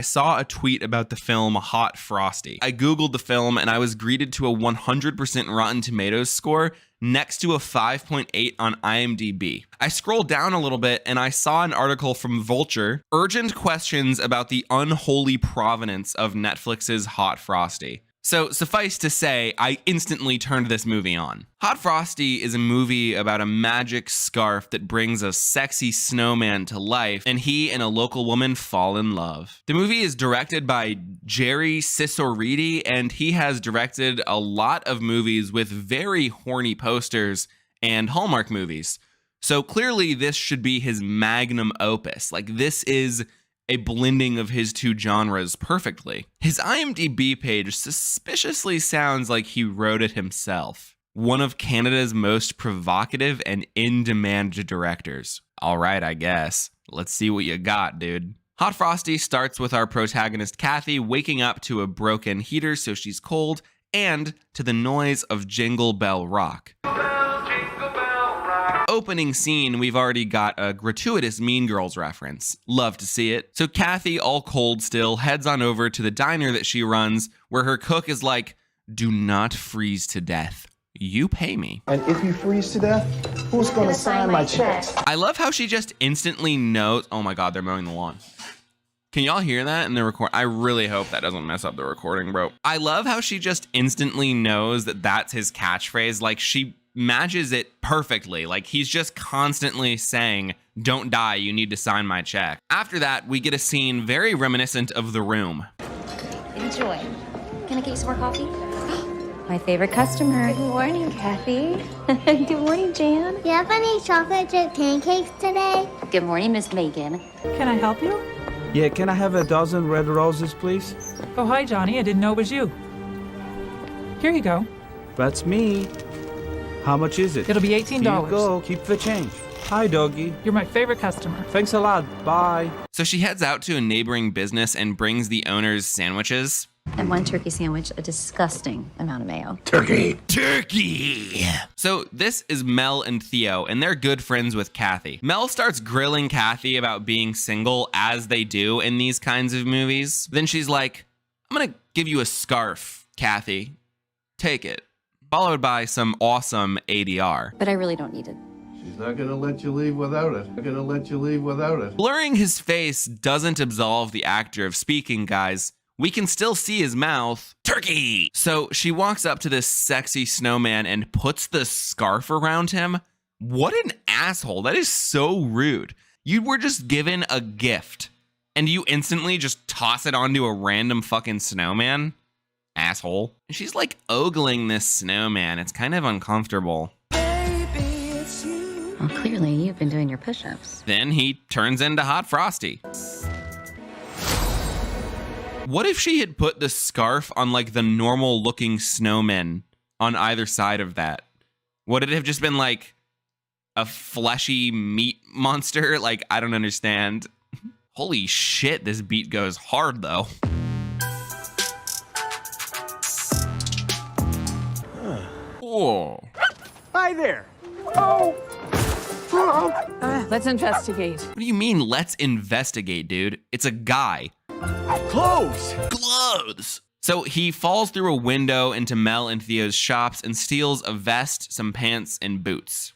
I saw a tweet about the film Hot Frosty. I Googled the film and I was greeted to a 100% Rotten Tomatoes score next to a 5.8 on IMDb. I scrolled down a little bit and I saw an article from Vulture, urgent questions about the unholy provenance of Netflix's Hot Frosty. So suffice to say, I instantly turned this movie on. Hot Frosty is a movie about a magic scarf that brings a sexy snowman to life, and he and a local woman fall in love. The movie is directed by Jerry Cisoriti, and he has directed a lot of movies with very horny posters and Hallmark movies. So clearly this should be his magnum opus. Like, this is a blending of his two genres perfectly. His IMDb page suspiciously sounds like he wrote it himself. One of Canada's most provocative and in-demand directors. All right, I guess. Let's see what you got, dude. Hot Frosty starts with our protagonist Kathy waking up to a broken heater so she's cold, and to the noise of Jingle Bell Rock. Opening scene, we've already got a gratuitous Mean Girls reference. Love to see it. So Kathy, all cold still, heads on over to the diner that she runs, where her cook is like, "Do not freeze to death. You pay me." And if you freeze to death, who's gonna sign my check? I love how she just instantly knows. Oh my God, they're mowing the lawn. Can y'all hear that in the record? I really hope that doesn't mess up the recording, bro. I love how she just instantly knows that that's his catchphrase. Like, she matches it perfectly. Like, he's just constantly saying, "Don't die, you need to sign my check." After that, we get a scene very reminiscent of The Room. Enjoy. Can I get you some more coffee? My favorite customer. Good morning, Kathy. Good morning, Jan. Do you have any chocolate chip pancakes today? Good morning, Miss Megan. Can I help you? Yeah, can I have a dozen red roses, please? Oh, hi, Johnny. I didn't know it was you. Here you go. That's me. How much is it? It'll be Here $18. you go. Keep the change. Hi, doggy. You're my favorite customer. Thanks a lot. Bye. So she heads out to a neighboring business and brings the owners sandwiches. And one turkey sandwich, a disgusting amount of mayo. Turkey! So this is Mel and Theo, and they're good friends with Kathy. Mel starts grilling Kathy about being single, as they do in these kinds of movies. Then she's like, "I'm gonna give you a scarf, Kathy. Take it." Followed by some awesome ADR. But I really don't need it. She's not gonna let you leave without it. Not gonna let you leave without it. Blurring his face doesn't absolve the actor of speaking, guys. We can still see his mouth. Turkey! So she walks up to this sexy snowman and puts the scarf around him. What an asshole. That is so rude. You were just given a gift and you instantly just toss it onto a random fucking snowman. Asshole. And she's like ogling this snowman. It's kind of uncomfortable. Well, clearly you've been doing your push-ups. Then he turns into Hot Frosty. What if she had put the scarf on like the normal looking snowmen on either side of that? Would it have just been like a fleshy meat monster? Like, I don't understand. Holy shit, this beat goes hard though. Whoa. Hi there. Let's investigate. What do you mean, let's investigate, dude? It's a guy. Clothes! So he falls through a window into Mel and Theo's shops and steals a vest, some pants, and boots.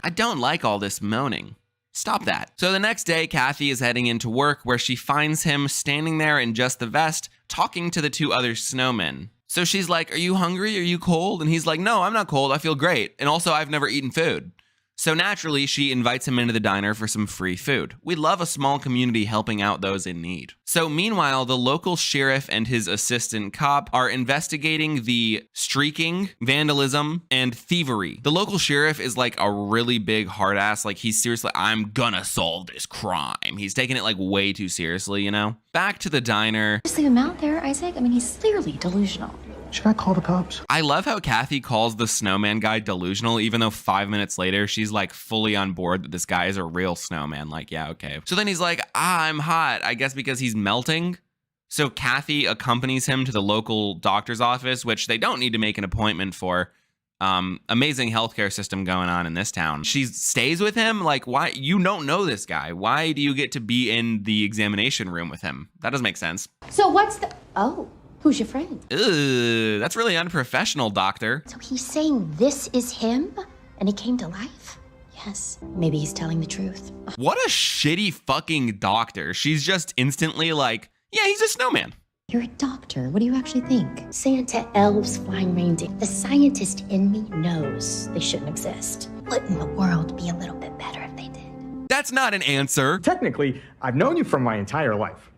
I don't like all this moaning. Stop that. So the next day, Kathy is heading into work where she finds him standing there in just the vest, talking to the two other snowmen. So she's like, "Are you hungry? Are you cold?" And he's like, "No, I'm not cold. I feel great. And also, I've never eaten food." So naturally, she invites him into the diner for some free food. We love a small community helping out those in need. So meanwhile, the local sheriff and his assistant cop are investigating the streaking, vandalism, and thievery. The local sheriff is like a really big hard ass. Like, he's seriously, "I'm gonna solve this crime." He's taking it like way too seriously, you know? Back to the diner. Just leave him out there, Isaac. I mean, he's clearly delusional. Should I call the cops? I love how Kathy calls the snowman guy delusional, even though 5 minutes later, she's like fully on board that this guy is a real snowman. Like, yeah, okay. So then he's like, "I'm hot," I guess because he's melting. So Kathy accompanies him to the local doctor's office, which they don't need to make an appointment for. Amazing healthcare system going on in this town. She stays with him? Like, why? You don't know this guy. Why do you get to be in the examination room with him? That doesn't make sense. So what's the... Oh, who's your friend? Ugh, that's really unprofessional, doctor. So he's saying this is him? And he came to life? Yes. Maybe he's telling the truth. What a shitty fucking doctor. She's just instantly like, yeah, he's a snowman. You're a doctor. What do you actually think? Santa, elves, flying reindeer. The scientist in me knows they shouldn't exist. Wouldn't the world be a little bit better if they did? That's not an answer. Technically, I've known you for my entire life.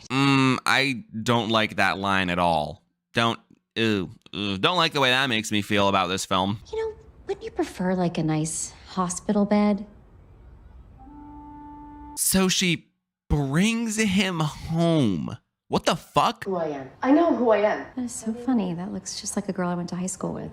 I don't like that line at all. Don't like the way that makes me feel about this film. You know, wouldn't you prefer like a nice hospital bed? So she brings him home. What the fuck? Who I am. I know who I am. That is so funny. That looks just like a girl I went to high school with.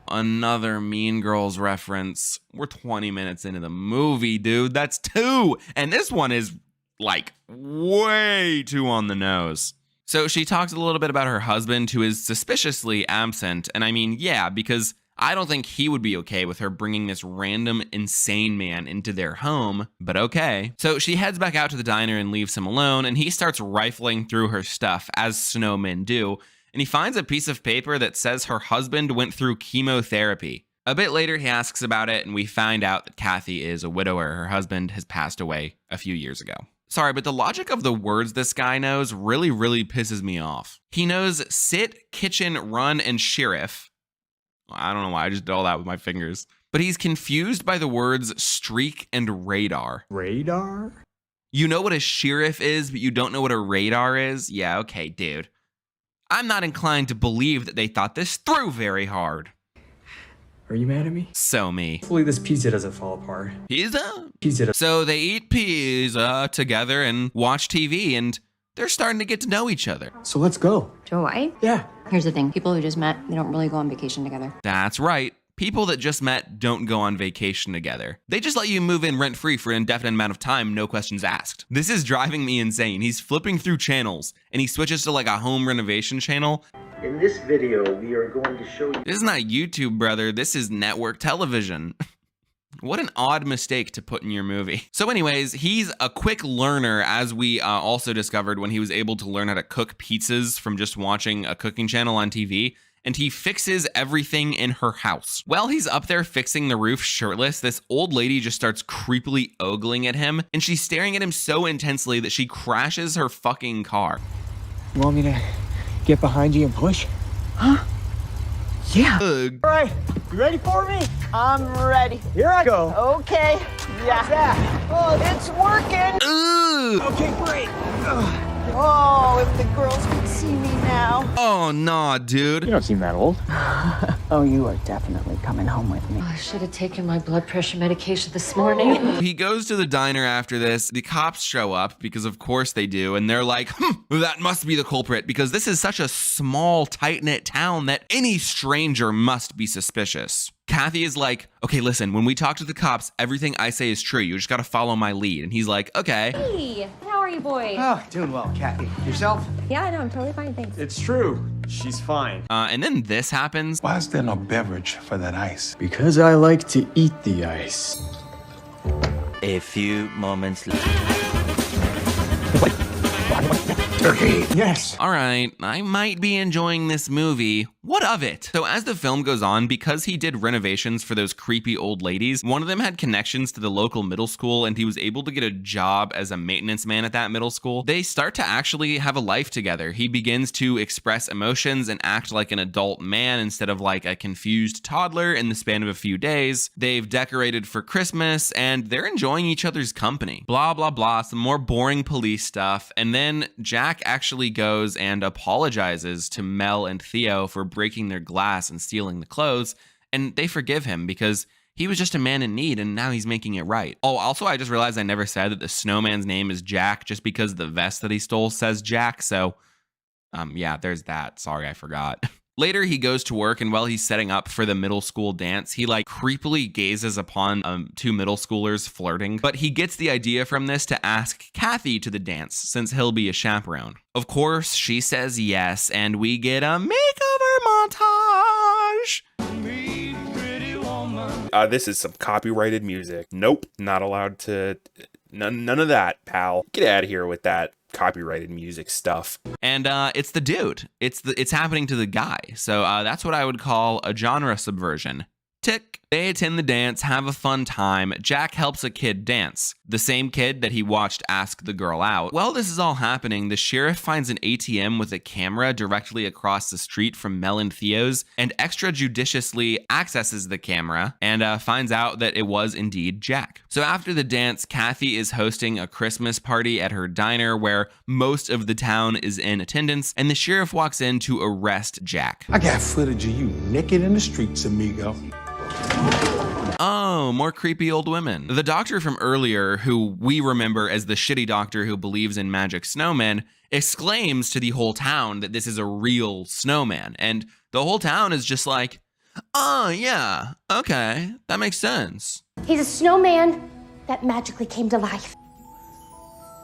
Another Mean Girls reference. We're 20 minutes into the movie, dude. That's 2. And this one is like way too on the nose. So she talks a little bit about her husband, who is suspiciously absent. And I mean, yeah, because I don't think he would be okay with her bringing this random insane man into their home, but okay. So she heads back out to the diner and leaves him alone, and he starts rifling through her stuff, as snowmen do, and he finds a piece of paper that says her husband went through chemotherapy. A bit later, he asks about it, and we find out that Kathy is a widower. Her husband has passed away a few years ago. Sorry, but the logic of the words this guy knows really, really pisses me off. He knows sit, kitchen, run, and sheriff. I don't know why, I just did all that with my fingers. But he's confused by the words streak and radar. Radar? You know what a sheriff is, but you don't know what a radar is? Yeah, okay, dude. I'm not inclined to believe that they thought this through very hard. Are you mad at me? So me. Hopefully this pizza doesn't fall apart. Pizza? Pizza. So they eat pizza together and watch TV, and they're starting to get to know each other. So let's go. To Hawaii? Yeah. Here's the thing. People who just met, they don't really go on vacation together. That's right. People that just met don't go on vacation together. They just let you move in rent-free for an indefinite amount of time, no questions asked. This is driving me insane. He's flipping through channels, and he switches to like a home renovation channel. In this video, we are going to show you... This is not YouTube, brother. This is network television. What an odd mistake to put in your movie. So anyways, he's a quick learner, as we also discovered when he was able to learn how to cook pizzas from just watching a cooking channel on TV. And he fixes everything in her house. While he's up there fixing the roof shirtless, this old lady just starts creepily ogling at him, and she's staring at him so intensely that she crashes her fucking car. You want me to get behind you and push? Huh? Yeah. Ugh. All right, you ready for me? I'm ready. Here I go. Okay. Yeah. Oh, it's working. Ugh. Okay, great. Oh, if the girls could see me now. Oh, nah, dude. You don't seem that old. Oh, you are definitely coming home with me. I should have taken my blood pressure medication this morning. He goes to the diner after this. The cops show up, because of course they do, and they're like, that must be the culprit, because this is such a small, tight-knit town that any stranger must be suspicious. Kathy is like, okay, listen, when we talk to the cops, everything I say is true. You just gotta follow my lead. And he's like, okay. Hey, how are you boys? Oh, doing well, Kathy. Yourself? Yeah, I know, I'm totally fine, thanks. It's true. She's fine. And then this happens. Why is there no beverage for that ice? Because I like to eat the ice. A few moments later. Turkey. Yes. All right, I might be enjoying this movie. What of it? So as the film goes on, because he did renovations for those creepy old ladies, one of them had connections to the local middle school, and he was able to get a job as a maintenance man at that middle school. They start to actually have a life together. He begins to express emotions and act like an adult man instead of like a confused toddler in the span of a few days. They've decorated for Christmas, and they're enjoying each other's company. Blah, blah, blah, some more boring police stuff. And then Jack actually goes and apologizes to Mel and Theo for breaking their glass and stealing the clothes, and they forgive him because he was just a man in need, and now he's making it right. Oh, also, I just realized I never said that the snowman's name is Jack just because the vest that he stole says Jack, so yeah, there's that. Sorry, I forgot. Later, he goes to work, and while he's setting up for the middle school dance, he like creepily gazes upon two middle schoolers flirting. But he gets the idea from this to ask Kathy to the dance, since he'll be a chaperone. Of course, she says yes, and we get a makeover montage. This is some copyrighted music. Nope, not allowed to. None of that, pal. Get out of here with that copyrighted music stuff. And it's the dude. It's happening to the guy. So that's what I would call a genre subversion. Tick. They attend the dance, have a fun time. Jack helps a kid dance. The same kid that he watched ask the girl out. While this is all happening, the sheriff finds an ATM with a camera directly across the street from Mel and Theo's and extrajudiciously accesses the camera and finds out that it was indeed Jack. So after the dance, Kathy is hosting a Christmas party at her diner where most of the town is in attendance, and the sheriff walks in to arrest Jack. I got footage of you naked in the streets, amigo. Oh, more creepy old women. The doctor from earlier, who we remember as the shitty doctor who believes in magic snowmen, exclaims to the whole town that this is a real snowman. And the whole town is just like, oh yeah, okay, that makes sense. He's a snowman that magically came to life.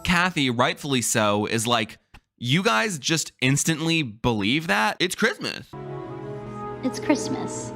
Kathy, rightfully so, is like, you guys just instantly believe that? It's Christmas. It's Christmas.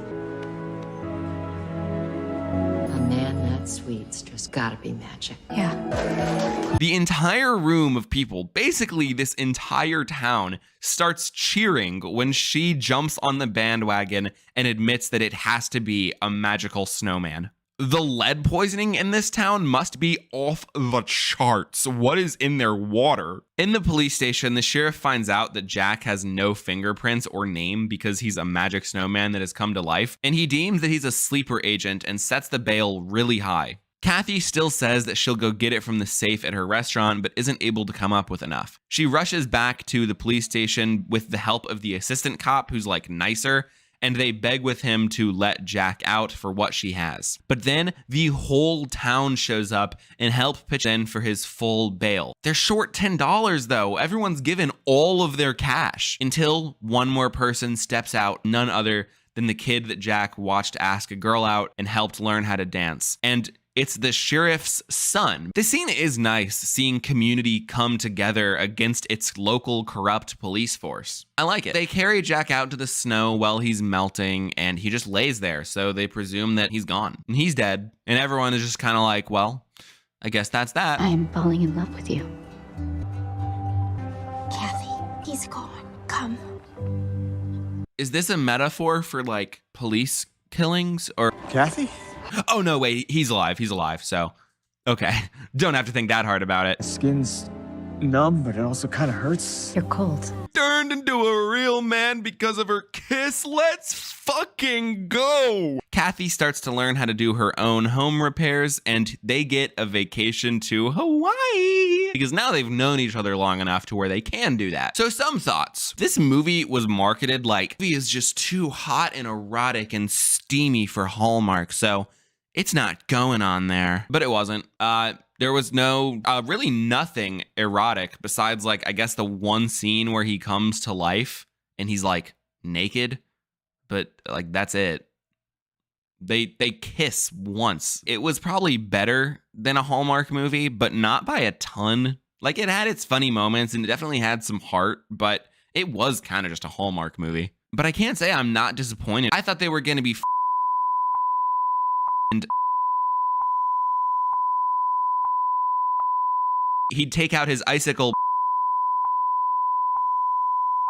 Man, that sweet's just gotta be magic. Yeah. The entire room of people, basically this entire town, starts cheering when she jumps on the bandwagon and admits that it has to be a magical snowman. The lead poisoning in this town must be off the charts. What is in their water? In the police station, the sheriff finds out that Jack has no fingerprints or name because he's a magic snowman that has come to life, and he deems that he's a sleeper agent and sets the bail really high. Kathy still says that she'll go get it from the safe at her restaurant, but isn't able to come up with enough. She rushes back to the police station with the help of the assistant cop who's like nicer, and they beg with him to let Jack out for what she has. But then the whole town shows up and help pitch in for his full bail. They're short $10 though. Everyone's given all of their cash until one more person steps out, none other than the kid that Jack watched ask a girl out and helped learn how to dance. And it's the sheriff's son. This scene is nice, seeing community come together against its local corrupt police force. I like it. They carry Jack out to the snow while he's melting, and he just lays there, so they presume that he's gone. And he's dead, and everyone is just kind of like, well, I guess that's that. I'm falling in love with you. Kathy, he's gone. Come. Is this a metaphor for, like, police killings, or... Kathy? Oh, no, wait, he's alive, so, okay. Don't have to think that hard about it. Skin's numb, but it also kind of hurts. You're cold. Turned into a real man because of her kiss. Let's fucking go. Kathy starts to learn how to do her own home repairs, and they get a vacation to Hawaii because now they've known each other long enough to where they can do that. So some thoughts. This movie was marketed like it is just too hot and erotic and steamy for Hallmark, so it's not going on there. But it wasn't. There was no, really nothing erotic besides, like, I guess the one scene where he comes to life and he's, like, naked. But, like, that's it. They kiss once. It was probably better than a Hallmark movie, but not by a ton. Like, it had its funny moments and it definitely had some heart, but it was kind of just a Hallmark movie. But I can't say I'm not disappointed. I thought they were going to be and he'd take out his icicle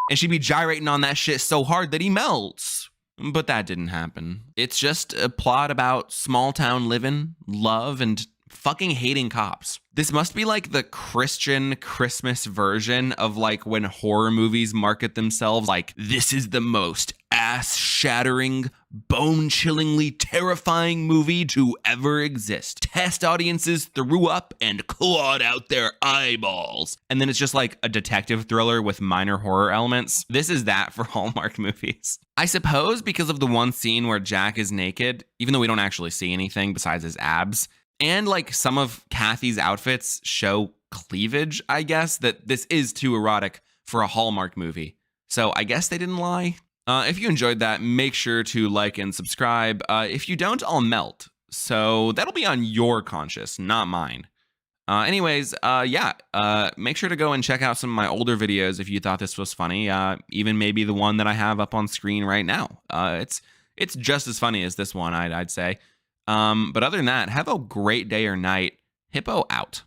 and she'd be gyrating on that shit so hard that he melts. But that didn't happen. It's just a plot about small town living, love, and fucking hating cops. This must be like the Christian Christmas version of like when horror movies market themselves like, this is the most ass-shattering, bone-chillingly terrifying movie to ever exist. Test audiences threw up and clawed out their eyeballs. And then it's just like a detective thriller with minor horror elements. This is that for Hallmark movies. I suppose because of the one scene where Jack is naked, even though we don't actually see anything besides his abs, and like some of Kathy's outfits show cleavage, I guess, that this is too erotic for a Hallmark movie. So I guess they didn't lie. If you enjoyed that, make sure to like and subscribe. If you don't, I'll melt. So that'll be on your conscience, not mine. Anyways, make sure to go and check out some of my older videos if you thought this was funny. Even maybe the one that I have up on screen right now. It's just as funny as this one, I'd say. But other than that, have a great day or night. Hippo out.